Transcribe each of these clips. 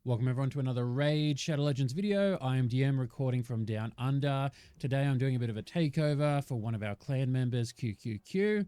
Welcome everyone to another Raid Shadow Legends video. I am DM recording from down under. Today I'm doing a bit of a takeover for one of our clan members, QQQ.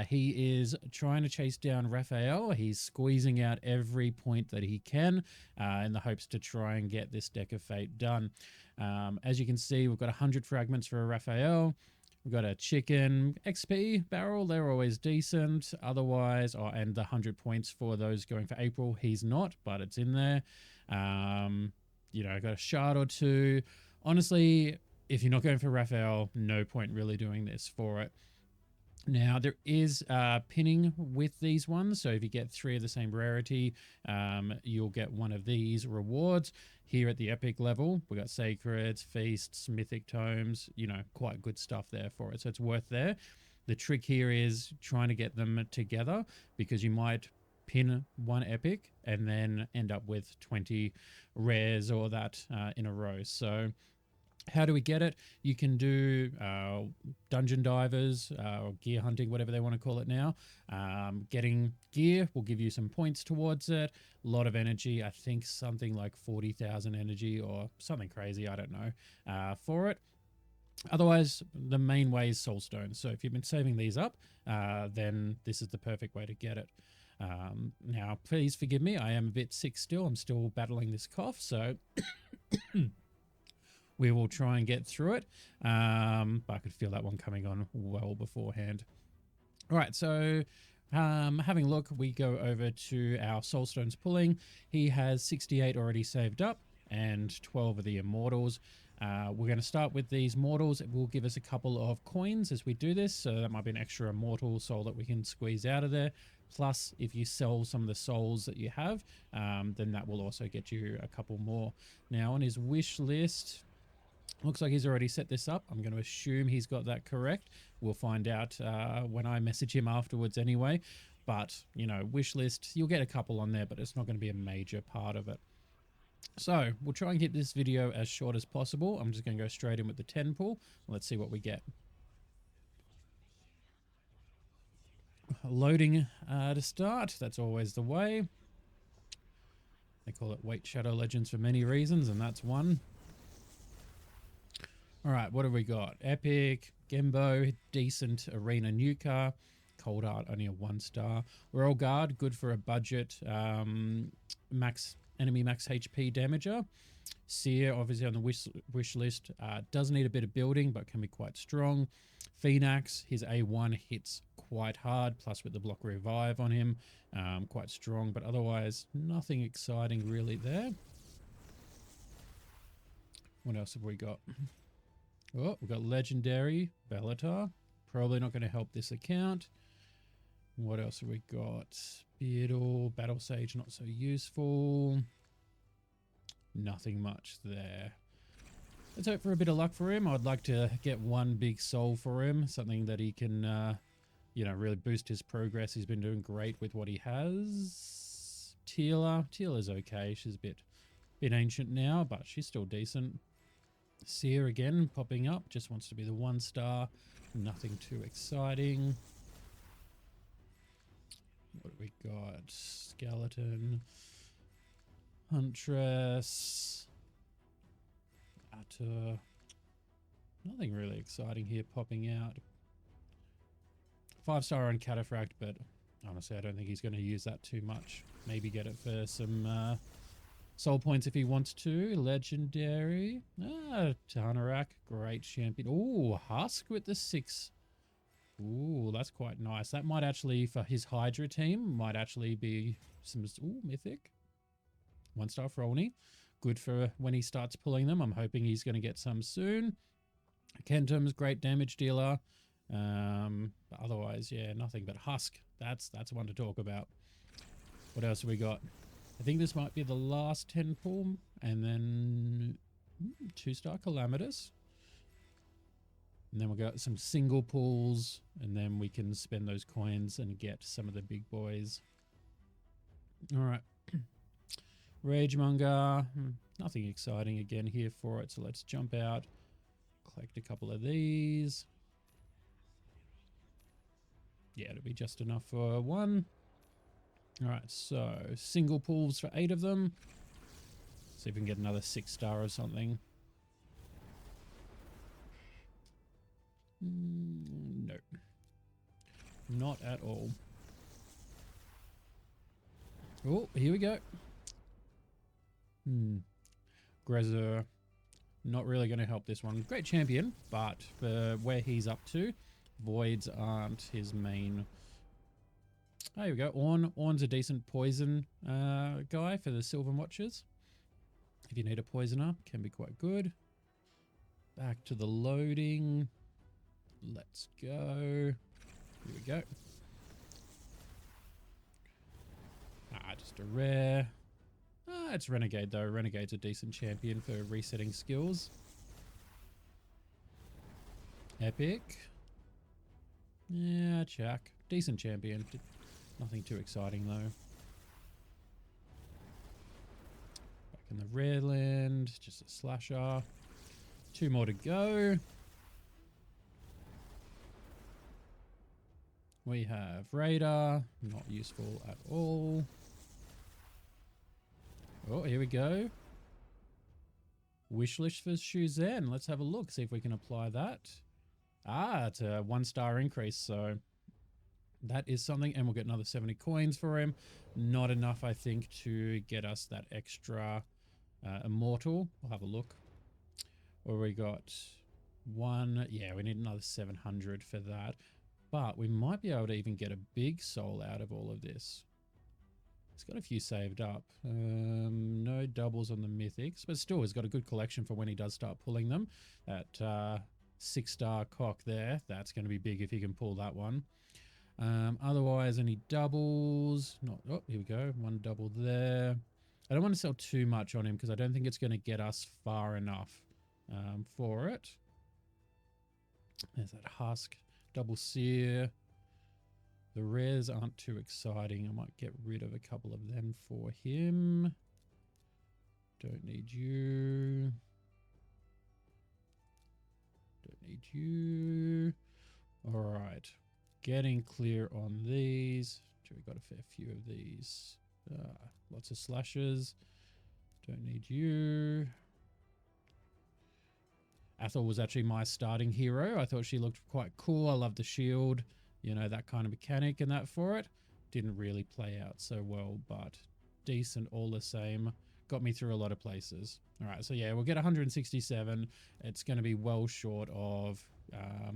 He is trying to chase down Raphael. He's squeezing out every point that he can in the hopes to try and get this Deck of Fate done. As you can see, we've got 100 fragments for Raphael. We've got a chicken XP barrel. They're always decent. Otherwise, and the 100 points for those going for April. He's not, but it's in there. I got a shard or two. Honestly, if you're not going for Raphael, no point really doing this for it. Now, there is pinning with these ones. So if you get 3 of the same rarity, you'll get one of these rewards. Here at the epic level, we got Sacreds, Feasts, Mythic Tomes, quite good stuff there for it. So it's worth there. The trick here is trying to get them together because you might pin one epic and then end up with 20 rares or that in a row. So how do we get it? You can do dungeon divers or gear hunting, whatever they want to call it now. Getting gear will give you some points towards it. A lot of energy. I think something like 40,000 energy or something crazy. I don't know for it. Otherwise, the main way is soulstones. So if you've been saving these up, then this is the perfect way to get it. Now, please forgive me. I am a bit sick still. I'm still battling this cough. So we will try and get through it. But I could feel that one coming on well beforehand. All right, so having a look, we go over to our soulstones pulling. He has 68 already saved up and 12 of the immortals. We're going to start with these mortals. It will give us a couple of coins as we do this, so that might be an extra immortal soul that we can squeeze out of there. Plus, if you sell some of the souls that you have, then that will also get you a couple more. Now, on his wish list, looks like he's already set this up. I'm going to assume he's got that correct. We'll find out when I message him afterwards anyway. But, wish list, you'll get a couple on there, but it's not going to be a major part of it. So we'll try and keep this video as short as possible. I'm just going to go straight in with the 10 pull. Let's see what we get. Loading to start. That's always the way. They call it Wait Shadow Legends for many reasons, and that's one. All right, what have we got? Epic, Gembo, decent Arena Nuka, Cold Art, only a 1-star. Royal Guard, good for a budget. Enemy max HP damager. Seer, obviously on the wish list, does need a bit of building, but can be quite strong. Phoenix, his A1 hits quite hard, plus with the block revive on him, quite strong, but otherwise nothing exciting really there. What else have we got? Oh, we've got Legendary, Bellatar. Probably not going to help this account. What else have we got? Beardle, Battle Sage, not so useful. Nothing much there. Let's hope for a bit of luck for him. I'd like to get one big soul for him. Something that he can, really boost his progress. He's been doing great with what he has. Teela's okay. She's a bit ancient now, but she's still decent. Seer again popping up, just wants to be the 1-star. Nothing too exciting. What do we got? Skeleton, Huntress, Atta. Nothing really exciting here popping out. 5-star on Cataphract, but honestly I don't think he's going to use that too much. Maybe get it for some soul points if he wants to. Legendary. Tanarak. Great champion. Ooh, Husk with the 6. Ooh, that's quite nice. That might actually, for his Hydra team, might actually be some... Ooh, Mythic. 1-star for Olney. Good for when he starts pulling them. I'm hoping he's going to get some soon. Kentum's great damage dealer. But otherwise, yeah, nothing but Husk. That's one to talk about. What else have we got? I think this might be the last 10 pull, and then 2-star Calamitous. And then we've got some single pulls, and then we can spend those coins and get some of the big boys. All right. Ragemonger. Nothing exciting again here for it, so let's jump out. Collect a couple of these. Yeah, it'll be just enough for one. All right, so single pulls for 8 of them. See if we can get another 6-star or something. No. Not at all. Oh, here we go. Grazer. Not really going to help this one. Great champion, but for where he's up to, voids aren't his main. Oh, here we go. Ornn's a decent poison guy for the Sylvan Watchers. If you need a poisoner, can be quite good. Back to the loading. Let's go. Here we go. Just a rare. It's Renegade though. Renegade's a decent champion for resetting skills. Epic. Yeah, check. Decent champion. Nothing too exciting though. Back in the rare land. Just a slasher. 2 more to go. We have Radar. Not useful at all. Oh, here we go. Wishlist for Shuzhen. Let's have a look, see if we can apply that. It's a 1-star increase, so that is something. And we'll get another 70 coins for him. Not enough, I think, to get us that extra immortal. We'll have a look. Where we got 1. Yeah, we need another 700 for that. But we might be able to even get a big soul out of all of this. He's got a few saved up. No doubles on the mythics, but still he's got a good collection for when he does start pulling them. That 6-star cock there, that's going to be big if he can pull that one. Otherwise, any doubles? Not. Oh, here we go. 1 double there. I don't want to sell too much on him because I don't think it's going to get us far enough for it. There's that husk. Double sear. The rares aren't too exciting. I might get rid of a couple of them for him. Don't need you. Don't need you. All right. Getting clear on these. We got a fair few of these. Lots of slashes. Don't need you. Athel was actually my starting hero. I thought she looked quite cool. I love the shield. You know, that kind of mechanic and that for it. Didn't really play out so well, but decent all the same. Got me through a lot of places. All right, so yeah, we'll get 167. It's going to be well short of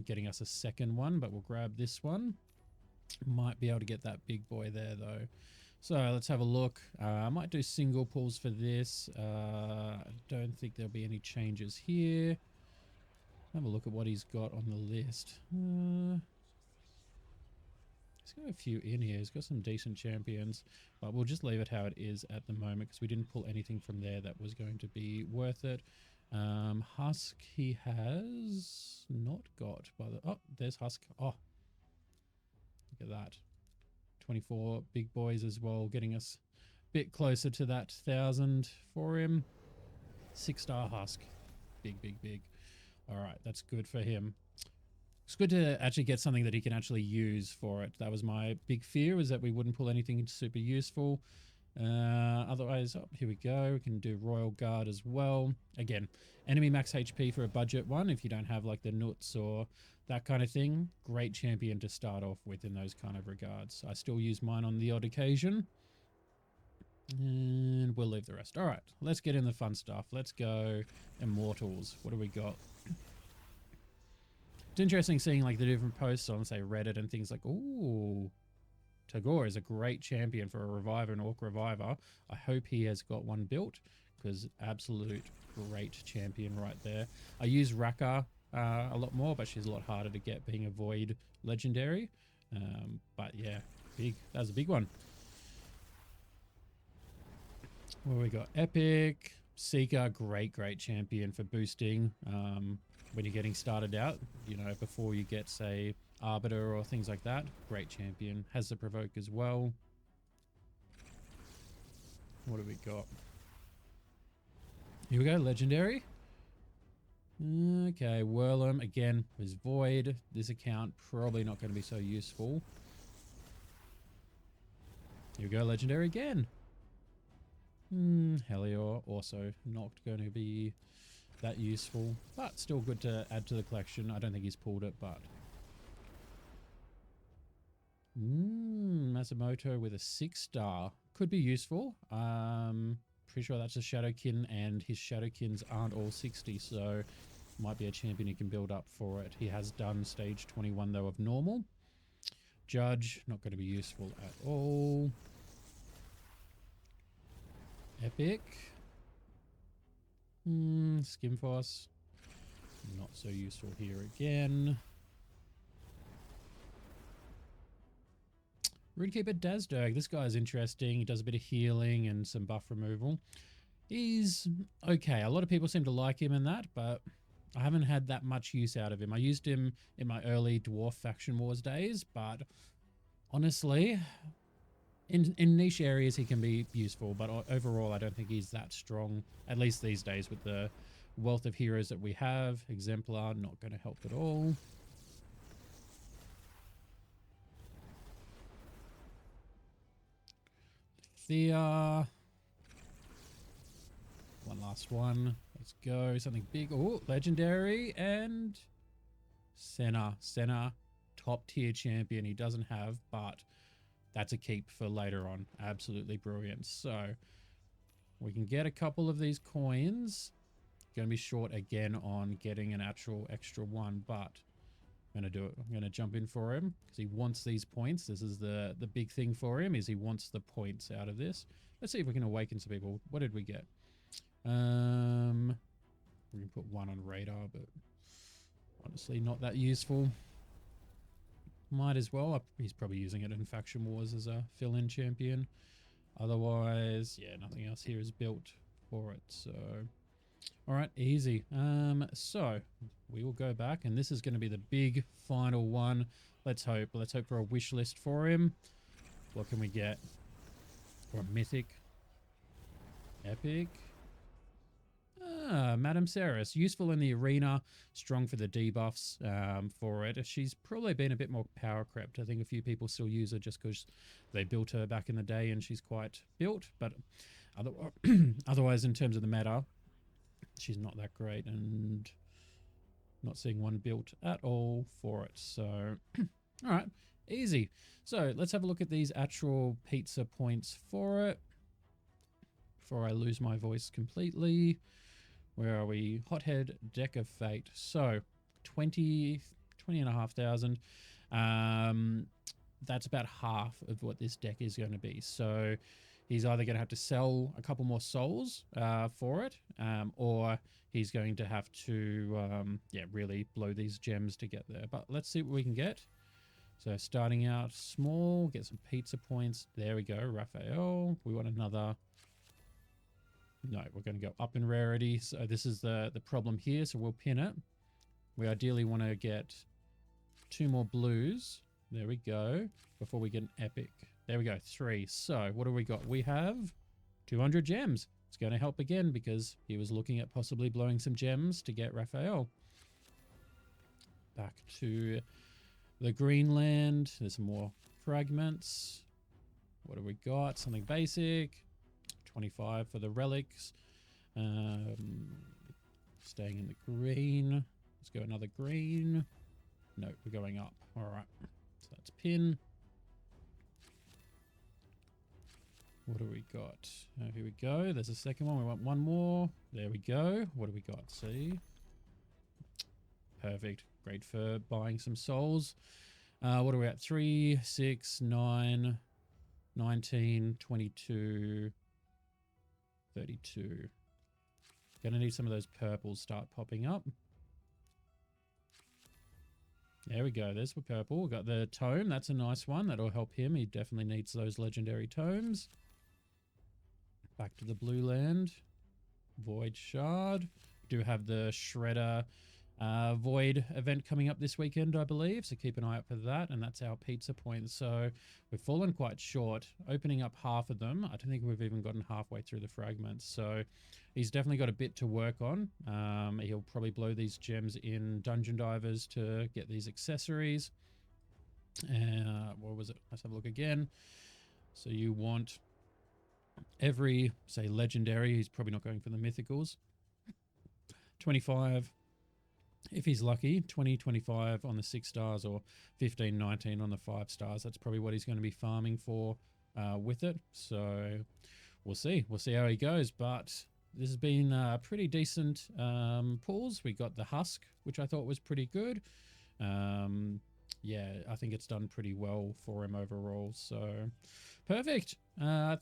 getting us a second one, but we'll grab this one. Might be able to get that big boy there, though. So let's have a look. I might do single pulls for this. I don't think there'll be any changes here. Have a look at what he's got on the list. He's got a few in here. He's got some decent champions, but we'll just leave it how it is at the moment because we didn't pull anything from there that was going to be worth it. Husk he has not got. Oh, there's Husk. Oh, look at that. 24 big boys as well, getting us a bit closer to that 1,000 for him. 6-star Husk. Big, big, big. All right, that's good for him. It's good to actually get something that he can actually use for it. That was my big fear, was that we wouldn't pull anything super useful. Otherwise, oh, here we go. We can do Royal Guard as well. Again, enemy max HP for a budget one if you don't have like the Nuts or that kind of thing. Great champion to start off with in those kind of regards. I still use mine on the odd occasion. And we'll leave the rest. All right, let's get in the fun stuff. Let's go Immortals. What do we got? It's interesting seeing like the different posts on, say, Reddit and things like, ooh, Tagore is a great champion for a Reviver and Orc Reviver. I hope he has got one built because absolute great champion right there. I use Raka a lot more, but she's a lot harder to get being a Void legendary. But yeah, big. That was a big one. What we got? Epic. Seeker, great champion for boosting when you're getting started out, you know, before you get, say, Arbiter or things like that. Great champion. Has the Provoke as well. What do we got? Here we go, legendary. Okay, Whirlum, again, was Void. This account probably not going to be so useful. Here we go, legendary again. Helior also not going to be that useful, but still good to add to the collection. I don't think he's pulled it, but Masamoto with a 6-star could be useful. Pretty sure that's a Shadowkin, and his Shadowkins aren't all 60, so might be a champion you can build up for it. He has done stage 21 though of normal. Judge, not going to be useful at all. Epic. Skimfoss. Not so useful here again. Rootkeeper Dazderg. This guy's interesting. He does a bit of healing and some buff removal. He's okay. A lot of people seem to like him in that, but I haven't had that much use out of him. I used him in my early Dwarf Faction Wars days, but honestly, in niche areas he can be useful, but overall I don't think he's that strong, at least these days with the wealth of heroes that we have. Exemplar, not going to help at all. Thea. One last one. Let's go. Something big. Oh, legendary. And Senna. Senna, top tier champion. He doesn't have, but that's a keep for later on. Absolutely brilliant. So we can get a couple of these coins. Going to be short again on getting an actual extra one, but I'm going to do it. I'm going to jump in for him because he wants these points. This is the big thing for him, is he wants the points out of this. Let's see if we can awaken some people. What did we get? We can put one on radar, but honestly not that useful. Might as well. He's probably using it in Faction Wars as a fill-in champion. Otherwise, yeah, nothing else here is built for it. So, all right, easy. So we will go back, and this is going to be the big final one. Let's hope. Let's hope for a wish list for him. What can we get? Or a mythic? Epic? Madame Ceres, useful in the arena, strong for the debuffs for it. She's probably been a bit more power crept. I think a few people still use her just because they built her back in the day and she's quite built. But otherwise, in terms of the meta, she's not that great, and not seeing one built at all for it. So, all right, easy. So let's have a look at these actual pizza points for it before I lose my voice completely. Where are we? Hothead, Deck of Fate. So 20,500. That's about half of what this deck is going to be. So he's either going to have to sell a couple more souls for it, or he's going to have to, really blow these gems to get there. But let's see what we can get. So starting out small, get some pizza points. There we go, Raphael. We want another. No, we're going to go up in rarity. So this is the problem here. So we'll pin it. We ideally want to get 2 more blues. There we go. Before we get an epic. There we go, 3. So what do we got? We have 200 gems. It's going to help again because he was looking at possibly blowing some gems to get Raphael. Back to the Greenland. There's some more fragments. What do we got? Something basic. 25 for the relics. Staying in the green. Let's go another green. No, we're going up. All right. So that's pin. What do we got? Here we go. There's a second one. We want one more. There we go. What do we got? See? Perfect. Great for buying some souls. What are we at? 3, 6, 9, 19, 22... 32. Gonna need some of those purples start popping up. There we go. There's the purple. We've got the tome. That's a nice one. That'll help him. He definitely needs those legendary tomes. Back to the blue land. Void shard. We do have the Shredder Void event coming up this weekend, I believe. So keep an eye out for that. And that's our pizza point. So we've fallen quite short, opening up half of them. I don't think we've even gotten halfway through the fragments. So he's definitely got a bit to work on. He'll probably blow these gems in Dungeon Divers to get these accessories. What was it? Let's have a look again. So you want Every, say, legendary, he's probably not going for the mythicals. 25, if he's lucky, 20, 25 on the 6 stars, or 15, 19 on the 5 stars. That's probably what he's going to be farming for with it. So we'll see. We'll see how he goes. But this has been pretty decent pulls. We got the Husk, which I thought was pretty good. Yeah, I think it's done pretty well for him overall. So perfect.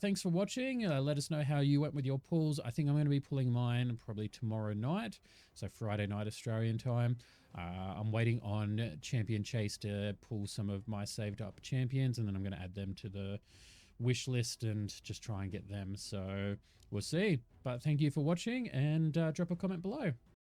Thanks for watching. Let us know how you went with your pulls. I think I'm going to be pulling mine probably tomorrow night, so Friday night Australian time. I'm waiting on Champion Chase to pull some of my saved up champions, and then I'm going to add them to the wish list and just try and get them. So we'll see. But thank you for watching, and drop a comment below.